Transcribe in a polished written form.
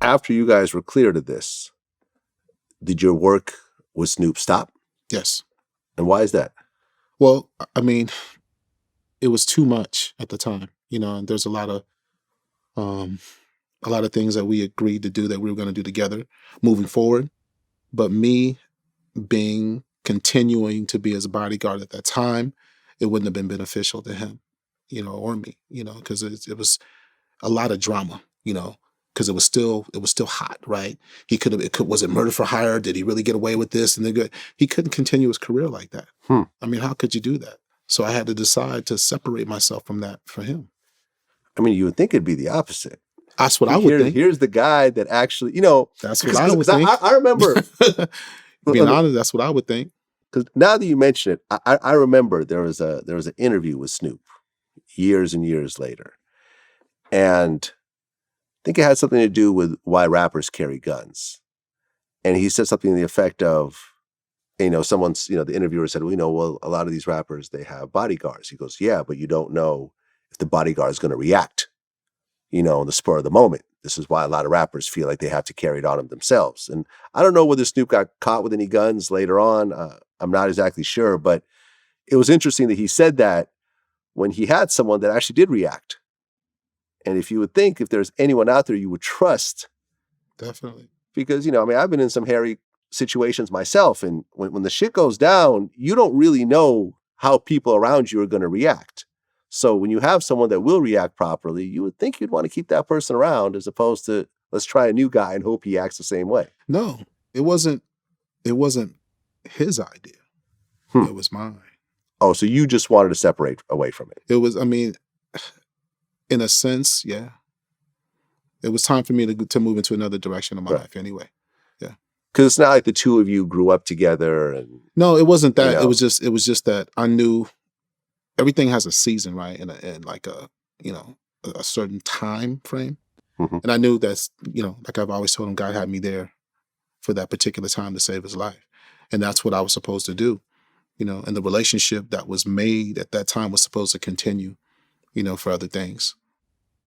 After you guys were cleared of this, did your work with Snoop stop? Yes. And why is that? Well, I mean, it was too much at the time, and there's um, a lot of things that we agreed to do that we were going to do together moving forward. But me continuing to be his bodyguard at that time, it wouldn't have been beneficial to him, or me, because it was a lot of drama, because it was still hot, right? Was it murder for hire? Did he really get away with this? And he couldn't continue his career like that. I mean, how could you do that? So I had to decide to separate myself from that for him. I mean, you would think it'd be the opposite. That's what I would think. Here's the guy that actually, That's what I would think. I remember. Being honest, that's what I would think. Because now that you mention it, I remember there was an interview with Snoop years and years later. And I think it had something to do with why rappers carry guns. And he said something to the effect of, someone's, the interviewer said, well, a lot of these rappers, they have bodyguards. He goes, yeah, but you don't know if the bodyguard is going to react, in the spur of the moment. This is why a lot of rappers feel like they have to carry it on them themselves. And I don't know whether Snoop got caught with any guns later on. I'm not exactly sure, but it was interesting that he said that when he had someone that actually did react. And if you would think if there's anyone out there you would trust. Definitely. Because, I've been in some hairy situations myself. And when the shit goes down, you don't really know how people around you are going to react. So when you have someone that will react properly, you would think you'd want to keep that person around as opposed to let's try a new guy and hope he acts the same way. No, it wasn't his idea. It was mine. Oh, so you just wanted to separate away from it. It was, in a sense, yeah. It was time for me to move into another direction in my life anyway. Yeah. Because it's not like the two of you grew up together and no, it wasn't that. It was just that I knew everything has a season, right? And like a certain time frame. Mm-hmm. And I knew that's, like I've always told him, God had me there for that particular time to save his life. And that's what I was supposed to do, and the relationship that was made at that time was supposed to continue, for other things.